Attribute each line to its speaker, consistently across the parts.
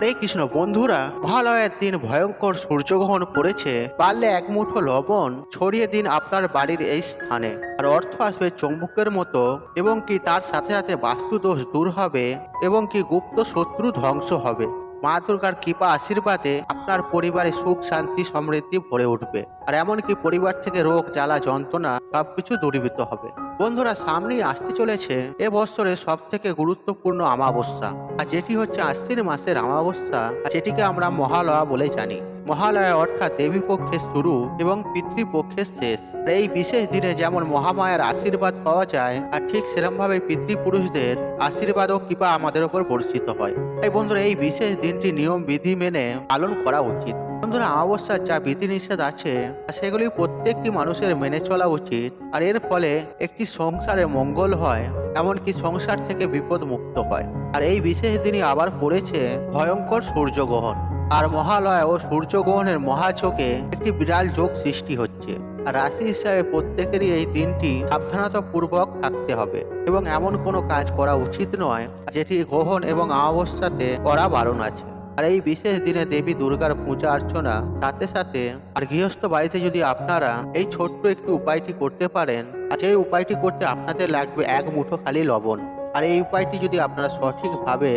Speaker 1: এই কৃষ্ণ বন্ধুরা, মহালয়ের দিন ভয়ঙ্কর সূর্যগ্রহণ পড়েছে। পারলে এক মুঠো লবণ ছড়িয়ে দিন আপনার বাড়ির এই স্থানে, আর অর্থ আসবে চৌম্বকের মতো, এবং কি তার সাথে সাথে বাস্তু দোষ দূর হবে, এবং কি গুপ্ত শত্রু ধ্বংস হবে। মা দুর্গার কৃপা আশীর্বাদে আপনার পরিবারে সুখ শান্তি সমৃদ্ধি ভরে উঠবে, আর এমনকি পরিবার থেকে রোগ জ্বালা যন্ত্রণা সবকিছু দূরীভূত হবে। বন্ধুরা, সামনেই আসতে চলেছে এ বছরের সব থেকে গুরুত্বপূর্ণ অমাবস্যা, আর যেটি হচ্ছে আশ্বিন মাসের অমাবস্যা, যেটিকে আমরা মহালয়া বলে জানি। মহালয়া অর্থাৎ দেবী পক্ষের শুরু এবং পিতৃপক্ষের শেষ। এই বিশেষ দিনে যেমন মহামায়ার আশীর্বাদ পাওয়া যায়, আর ঠিক সেরকম ভাবে পিতৃপুরুষদের আশীর্বাদ ও কৃপা আমাদের উপর বর্ষিত হয়। তাই বন্ধুরা, এই বিশেষ দিনটি নিয়ম বিধি মেনে পালন করা উচিত। বন্ধুরা, অমাবস্যার যা বিধিনিষেধ আছে সেগুলি প্রত্যেকটি মানুষের মেনে চলা উচিত, আর এর ফলে একটি সংসারে মঙ্গল হয়, এমনকি সংসার থেকে বিপদ মুক্ত হয়। আর এই বিশেষ দিনই আবার পড়েছে ভয়ঙ্কর সূর্যগ্রহণ, আর মহালয়া ও সূর্যগ্রহণের মহাযোগে একটি বিরাট যোগ সৃষ্টি হচ্ছে। আর রাশি হিসাবে প্রত্যেকেরই এই দিনটি সাবধানতা পূর্বক থাকতে হবে, এবং এমন কোনো কাজ করা উচিত নয় যেটি গ্রহণ এবং অমাবস্যাতে করা বারণ আছে। আর এই বিশেষ দিনে দেবী দুর্গার পূজা অর্চনা সাথে সাথে আর গৃহস্থ বাড়িতে যদি আপনারা এই ছোট্ট একটু উপায়টি করতে পারেন, আর এই উপায়টি করতে আপনাদের লাগবে এক মুঠো খালি লবণ। আর এই উপায়টি যদি আপনারা সঠিকভাবে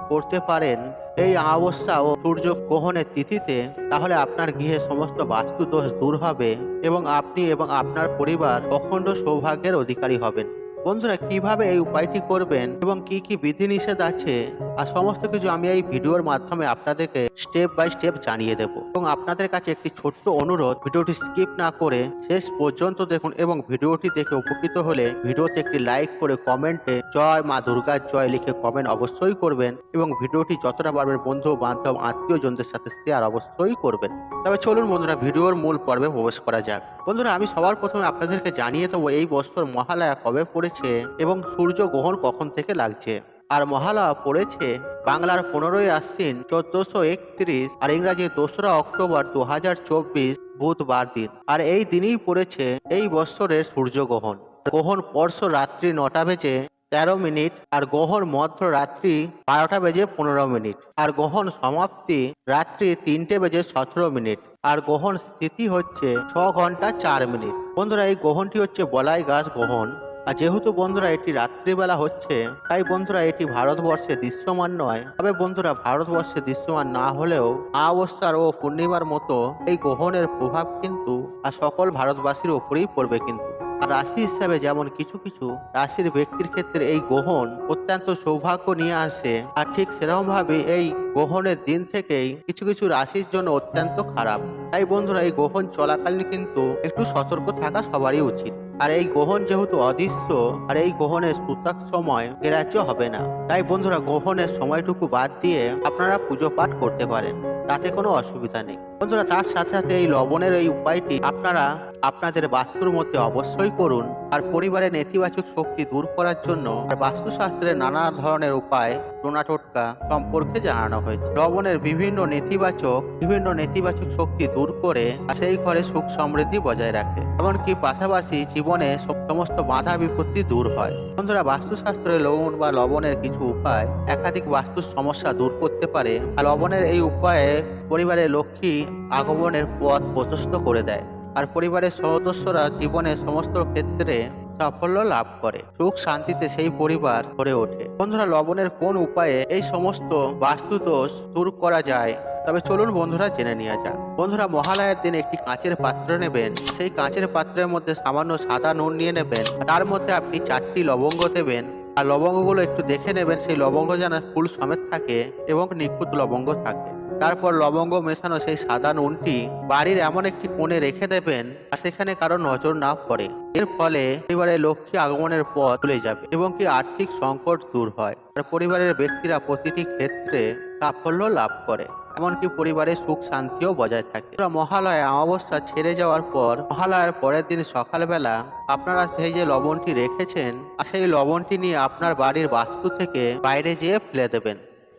Speaker 1: করতে পারেন এই অমাবস্যা ও সূর্য গ্রহণের তিথিতে, তাহলে আপনার গৃহে সমস্ত বাস্তু দোষ দূর হবে, এবং আপনি এবং আপনার পরিবার অখণ্ড সৌভাগ্যের অধিকারী হবেন। বন্ধুরা, কিভাবে এই উপায়টি করবেন এবং কি কি বিধিনিষেধ আছে, আর সমস্ত কিছু আমি এই ভিডিওর মাধ্যমে আপনাদেরকে স্টেপ বাই স্টেপ জানিয়ে দেব। এবং আপনাদের কাছে একটি ছোট্ট অনুরোধ, ভিডিওটি স্কিপ না করে শেষ পর্যন্ত দেখুন, এবং ভিডিওটি দেখে উপকৃত হলে ভিডিওতে একটি লাইক করে কমেন্টে জয় মা দুর্গার জয় লিখে কমেন্ট অবশ্যই করবেন, এবং ভিডিওটি যতটা পারবেন বন্ধু বান্ধব আত্মীয়জনদের সাথে শেয়ার অবশ্যই করবেন। তবে চলুন বন্ধুরা, ভিডিওর মূল পর্বে প্রবেশ করা যাক। বন্ধুরা, আমি সবার প্রথমে আপনাদেরকে জানিয়ে দেবো এই বছর মহালয়া কবে পড়েছে এবং সূর্য গ্রহণ কখন থেকে লাগছে। আর মহালয়া পড়েছে বাংলার 15ই আশ্বিন 1431, আর ইংরাজি 2রা অক্টোবর 2024 বুধবার দিন। আর এই দিনই পড়েছে এই বছরের সূর্যগ্রহণ। গ্রহণ পরশ রাত্রি 9টা বেজে 13 মিনিট, আর গ্রহণ মধ্য রাত্রি 12টা বেজে 15 মিনিট, আর গ্রহণ সমাপ্তি রাত্রি 3টে বেজে 17 মিনিট, আর গ্রহণ স্থিতি হচ্ছে 6 ঘন্টা 4 মিনিট। বন্ধুরা, এই গ্রহণটি হচ্ছে বলাই গাছ গ্রহণ। আর যেহেতু বন্ধুরা এটি রাত্রিবেলা হচ্ছে, তাই বন্ধুরা এটি ভারতবর্ষে দৃশ্যমান নয়। তবে বন্ধুরা, ভারতবর্ষে দৃশ্যমান না হলেও অমাবস্যার ও পূর্ণিমার মতো এই গ্রহণের প্রভাব কিন্তু আর সকল ভারতবাসীর উপরেই পড়বে। কিন্তু আর রাশি হিসাবে যেমন কিছু কিছু রাশির ব্যক্তির ক্ষেত্রে এই গ্রহণ অত্যন্ত সৌভাগ্য নিয়ে আসে, আর ঠিক সেরকম ভাবে এই গ্রহণের দিন থেকেই কিছু কিছু রাশির জন্য অত্যন্ত খারাপ। তাই বন্ধুরা, এই গ্রহণ চলাকালীন কিন্তু একটু সতর্ক থাকা সবারই উচিত। আর এই গ্রহণ যেহেতু অদৃশ্য, আর এই গ্রহণের সূতক সময় গ্রাহ্য হবে না, তাই বন্ধুরা গ্রহণের সময়টুকু বাদ দিয়ে আপনারা পুজো পাঠ করতে পারেন, তাতে কোনো অসুবিধা নেই। বন্ধুরা, তার সাথে সাথে এই লবণের এই উপায়টি আপনারা আপনাদের বাস্তুর মধ্যে অবশ্যই করুন। আর পরিবারের নেতিবাচক শক্তি দূর করার জন্য আর বাস্তুশাস্ত্রের নানা ধরনের উপায় টোনা টোটকা সম্পর্কে জানানো হয়েছে। লবণের বিভিন্ন নেতিবাচক শক্তি দূর করে সেই ঘরে সুখ সমৃদ্ধি বজায় রাখে, এমনকি পাশাপাশি জীবনে সমস্ত বাধা বিপত্তি দূর হয়। বন্ধুরা, বাস্তুশাস্ত্রে লবণ বা লবণের কিছু উপায় একাধিক বাস্তুর সমস্যা দূর করতে পারে, আর লবণের এই উপায়ে পরিবারের লক্ষ্মী আগমনের পথ প্রশস্ত করে দেয়, আর পরিবারের সদস্যরা জীবনের সমস্ত ক্ষেত্রে সাফল্য লাভ করে, সুখ শান্তিতে সেই পরিবার গড়ে ওঠে। বন্ধুরা, লবণের কোন উপায়ে এই সমস্ত বাস্তু দোষ দূর করা যায়, তবে চলুন বন্ধুরা জেনে নেওয়া যাক। বন্ধুরা, মহালয়ার দিন একটি কাঁচের পাত্র নেবেন। সেই কাঁচের পাত্রের মধ্যে সামান্য সাদা নুন নিয়ে নেবেন। তার মধ্যে আপনি 4টি লবঙ্গ দেবেন, আর লবঙ্গগুলো একটু দেখে নেবেন সেই লবঙ্গ যেন ফুল সমেত থাকে এবং নিখুঁত লবঙ্গ থাকে। তারপর লবঙ্গ মেশানো সেই সাদা নুনটি বাড়ির এমন একটি কোণে রেখে দেবেন আর সেখানে কারো নজর না পড়ে। এর ফলে পরিবারের লক্ষ্মী আগমনের পথ খুলে যাবে, এবং কি আর্থিক সংকট দূর হয়, আর পরিবারের ব্যক্তিরা প্রতিটি ক্ষেত্রে সাফল্য লাভ করে, এমনকি পরিবারের সুখ শান্তিও বজায় থাকে। মহালয়া অমাবস্যা ছেড়ে যাওয়ার পর মহালয়ার পরের দিন সকালবেলা আপনারা সেই যে লবণটি রেখেছেন, সেই লবণটি নিয়ে আপনার বাড়ির বাস্তু থেকে বাইরে যেয়ে ফেলে দেবেন,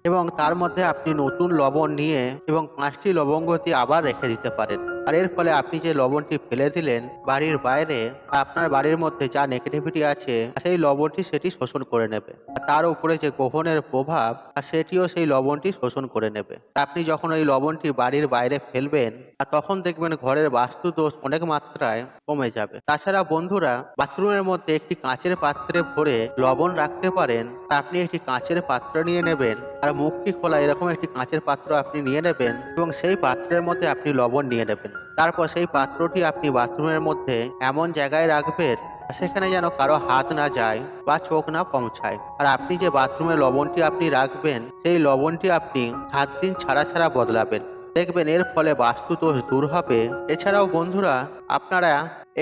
Speaker 1: এবং তার মধ্যে আপনি নতুন লবণ নিয়ে এবং 5টি লবঙ্গ দিয়ে আবার রেখে দিতে পারেন। আর এর ফলে আপনি যে লবণটি ফেলে দিলেন বাড়ির বাইরে, আপনার বাড়ির মধ্যে যা নেগেটিভিটি আছে সেই লবণটি সেটি শোষণ করে নেবে। আর তার উপরে যে গ্রহণের প্রভাব সেটিও সেই লবণটি শোষণ করে নেবে। আপনি যখন ওই লবণটি বাড়ির বাইরে ফেলবেন আর তখন দেখবেন ঘরের বাস্তু দোষ অনেক মাত্রায় কমে যাবে। তাছাড়া বন্ধুরা, বাথরুমের মধ্যে একটি কাঁচের পাত্রে ভরে লবণ রাখতে পারেন। আপনি একটি কাঁচের পাত্র নিয়ে নেবেন আর মুখটি খোলা এরকম একটি কাঁচের পাত্র আপনি নিয়ে নেবেন এবং সেই পাত্রের মধ্যে আপনি লবণ নিয়ে নেবেন। তারপর সেই পাত্রটি আপনি বাথরুমের মধ্যে এমন জায়গায় রাখবেন সেখানে যেন কারো হাত না যায় বা চোখ না পৌঁছায়। আর আপনি যে বাথরুমে লবণটি আপনি রাখবেন সেই লবণটি আপনি 7 দিন ছাড়া ছাড়া বদলাবেন। দেখবেন এর ফলে বাস্তু দোষ দূর হবে। এছাড়াও বন্ধুরা, আপনারা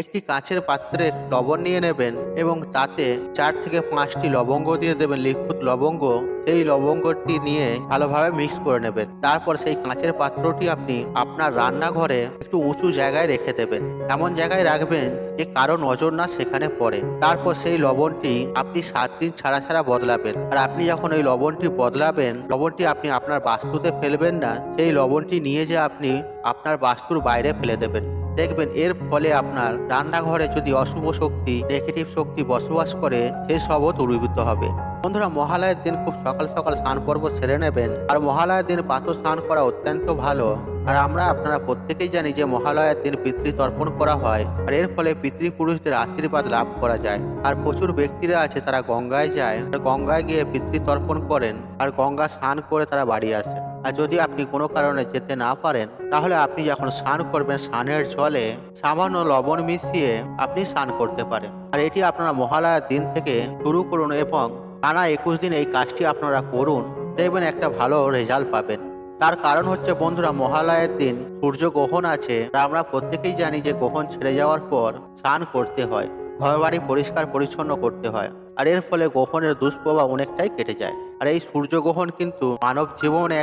Speaker 1: একটি কাঁচের পাত্রে লবণ নিয়ে নেবেন এবং তাতে 4 থেকে 5টি লবঙ্গ দিয়ে দেবেন, লিকুইড লবঙ্গ। সেই লবঙ্গটি নিয়ে ভালোভাবে মিক্স করে নেবেন। তারপর সেই কাঁচের পাত্রটি আপনি আপনার রান্নাঘরে একটু উঁচু জায়গায় রেখে দেবেন। এমন জায়গায় রাখবেন যে কারো নজর না সেখানে পড়ে। তারপর সেই লবণটি আপনি 7 দিন ছাড়া ছাড়া বদলাবেন। আর আপনি যখন ওই লবণটি বদলাবেন, লবণটি আপনি আপনার বাস্তুতে ফেলবেন না, সেই লবণটি নিয়ে যে আপনি আপনার বাস্তুর বাইরে ফেলে দেবেন। দেখবেন এর ফলে আপনার রান্নাঘরে যদি অশুভ শক্তি, নেগেটিভ শক্তি বসবাস করে সেসবও দূরীভূত হবে। বন্ধুরা, মহালয়ের দিন খুব সকাল সকাল স্নান পর্ব সেরে নেবেন। আর মহালয়ের দিন প্রাতঃ স্নান করা অত্যন্ত ভালো। আর আপনারা প্রত্যেকেই জানি যে মহালয়ার দিন পিতৃতর্পণ করা হয় আর এর ফলে পিতৃপুরুষদের আশীর্বাদ লাভ করা যায়। আর প্রচুর ব্যক্তিরা আছে তারা গঙ্গায় যায় আর গঙ্গায় গিয়ে পিতৃতর্পণ করেন আর গঙ্গা স্নান করে তারা বাড়ি আসেন। আর যদি আপনি কোনো কারণে যেতে না পারেন তাহলে আপনি যখন স্নান করবেন স্নানের জলে সামান্য লবণ মিশিয়ে আপনি স্নান করতে পারেন। আর এটি আপনারা মহালয়ার দিন থেকে শুরু করুন এবং টানা 21 দিন এই কাজটি আপনারা করুন, দেখবেন একটা ভালো রেজাল্ট পাবেন। তার কারণ হচ্ছে বন্ধুরা, মহালয়ের দিন সূর্য গ্রহণ আছে। আমরা প্রত্যেকেই জানি যে গ্রহণ ছেড়ে যাওয়ার পর স্নান করতে হয়, ঘরবাড়ি পরিষ্কার পরিচ্ছন্ন করতে হয়। আর এর ফলে গ্রহণের দুষ্প্রভাব অনেকটাই কেটে যায়। আর এই সূর্যগ্রহণ কিন্তু মানব জীবনে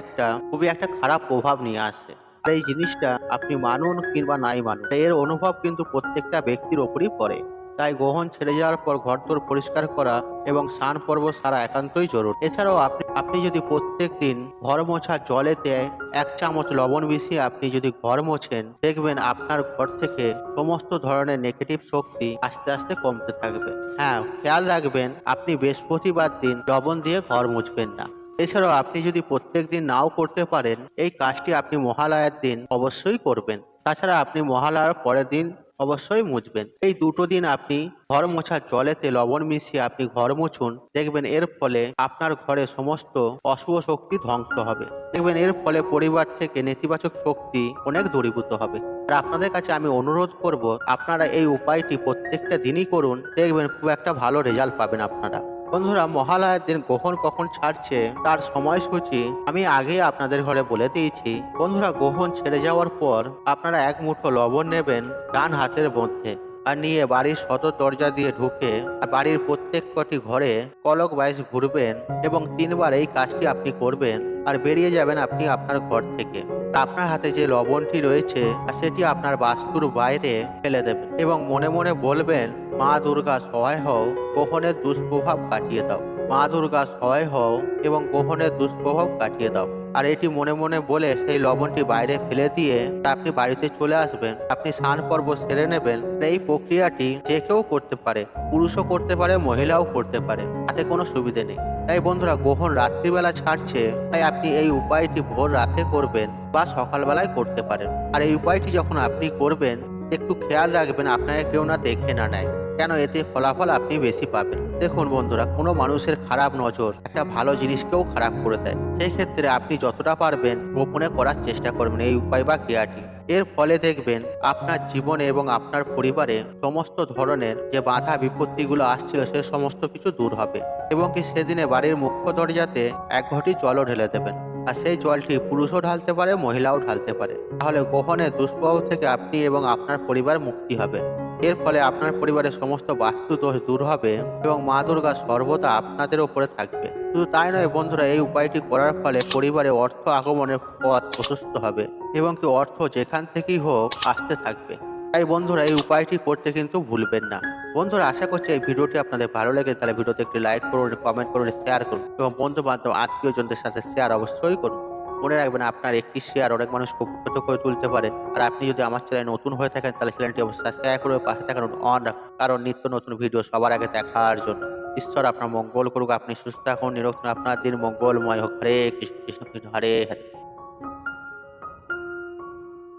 Speaker 1: খুবই একটা খারাপ প্রভাব নিয়ে আসে। আর এই জিনিসটা আপনি মানুন কিংবা নাই মানুন, এর অনুভব কিন্তু প্রত্যেকটা ব্যক্তির ওপরই পড়ে। তাই গ্রহণ ছেড়ে যাওয়ার পর ঘরদোর পরিষ্কার করা এবং স্নান পর্ব সারা একান্তই জরুরি। এছাড়াও আপনি যদি প্রত্যেক দিন ঘর মোছা জলেতে 1 চামচ লবণ মিশিয়ে আপনি যদি ঘর মোছেন, দেখবেন আপনার ঘর থেকে সমস্ত ধরনের নেগেটিভ শক্তি আস্তে আস্তে কমতে থাকবে। হ্যাঁ, খেয়াল রাখবেন আপনি বৃহস্পতিবার দিন লবণ দিয়ে ঘর মুছবেন না। এছাড়াও আপনি যদি প্রত্যেক দিন নাও করতে পারেন, এই কাজটি আপনি মহালয়ার দিন অবশ্যই করবেন। তাছাড়া আপনি মহালয়ার পরের দিন অবশ্যই মুছবেন। এই দুটো দিন আপনি ঘর মোছার জলেতে লবণ মিশিয়ে আপনি ঘর মুছুন, দেখবেন এর ফলে আপনার ঘরে সমস্ত অশুভ শক্তি ধ্বংস হবে। দেখবেন এর ফলে পরিবার থেকে নেতিবাচক শক্তি অনেক দূরীভূত হবে। আর আপনাদের কাছে আমি অনুরোধ করব, আপনারা এই উপায়টি প্রত্যেকটা দিনই করুন, দেখবেন খুব একটা ভালো রেজাল্ট পাবেন আপনারা। বন্ধুরা, মহালয়ার দিন গ্রহণ কখন ছাড়ছে তার সময়সূচি আমি আগেই আপনাদের ঘরে বলে দিয়েছি। বন্ধুরা, গ্রহণ ছেড়ে যাওয়ার পর আপনারা 1 মুঠো লবণ নেবেন ডান হাতের মধ্যে আর নিয়ে বাড়ির সদর দরজা দিয়ে ঢুকে আর বাড়ির প্রত্যেক কটি ঘরে কলক বাইশ ঘুরবেন এবং 3 বার এই কাজটি আপনি করবেন আর বেরিয়ে যাবেন আপনি আপনার ঘর থেকে। আপনার হাতে যে লবণটি রয়েছে সেটি আপনার বাস্তুর বাইরে ফেলে দেবেন এবং মনে মনে বলবেন, মা দুর্গা সহায় হও, গ্রহণের দুষ্প্রভাব কাটিয়ে দাও। মা দুর্গা সহায় হও এবং গ্রহণের দুষ্প্রভাব কাটিয়ে দাও। আর এটি মনে মনে বলে সেই লবণটি বাইরে ফেলে দিয়ে আপনি বাড়িতে চলে আসবেন। আপনি স্নান পর্ব সেরে নেবেন। এই প্রক্রিয়াটি যে কেউ করতে পারে, পুরুষও করতে পারে, মহিলাও করতে পারে, তাতে কোনো সুবিধে নেই। তাই বন্ধুরা, গ্রহণ রাত্রিবেলা ছাড়ছে, তাই আপনি এই উপায়টি ভোর রাতে করবেন বা সকালবেলায় করতে পারেন। আর এই উপায়টি যখন আপনি করবেন, একটু খেয়াল রাখবেন আপনাকে কেউ না দেখে না নেয়, কেন এতে ফলাফল আপনি বেশি পাবেন। দেখুন বন্ধুরা, কোনো মানুষের খারাপ নজর একটা ভালো জিনিসকেও খারাপ করে দেয়। সেই ক্ষেত্রে আপনি যতটা পারবেন গোপনে করার চেষ্টা করবেন এই উপায় বা ক্রিয়াটি। এর ফলে দেখবেন আপনার জীবনে এবং আপনার পরিবারে সমস্ত ধরনের যে বাধা বিপত্তিগুলো আসছিল সে সমস্ত কিছু দূর হবে। এবং কি সেদিনে বাড়ির মুখ্য দরজাতে 1 ঘটি জলও ঢেলে দেবেন। আর সেই জলটি পুরুষও ঢালতে পারে, মহিলাও ঢালতে পারে। তাহলে গ্রহণের দুষ্প্রভাব থেকে আপনি এবং আপনার পরিবার মুক্তি হবে। এর ফলে আপনার পরিবারের সমস্ত বাস্তু দোষ দূর হবে এবং মা দুর্গা সর্বদা আপনাদের ওপরে থাকবে। শুধু তাই নয় বন্ধুরা, এই উপায়টি করার ফলে পরিবারে অর্থ আগমনের পথ প্রশস্ত হবে এবং কি অর্থ যেখান থেকেই হোক আসতে থাকবে। তাই বন্ধুরা, এই উপায়টি করতে কিন্তু ভুলবেন না। বন্ধুরা, আশা করছি এই ভিডিওটি আপনাদের ভালো লেগে তাহলে ভিডিওতে একটি লাইক করুন, কমেন্ট করুন, শেয়ার করুন এবং বন্ধু বান্ধব আত্মীয়জনদের সাথে শেয়ার অবশ্যই করুন। মনে রাখবেন আপনার একটি শেয়ার অনেক মানুষকে উপকৃত করে তুলতে পারে। আর আপনি যদি আমার চ্যানেলে নতুন হয়ে থাকেন তাহলে চ্যানেলটি অবশ্যই সাবস্ক্রাইব করে পাশে থাকা অন রাখুন, কারণ নিত্য নতুন ভিডিও সবার আগে দেখার জন্য। ঈশ্বর আপনার মঙ্গল করুক, আপনি সুস্থ থাকুন, নিরোগ থাকুন, আপনার দিন মঙ্গলময় হোক। হরে কৃষ্ণ কৃষ্ণ কৃষ্ণ হরে হরে।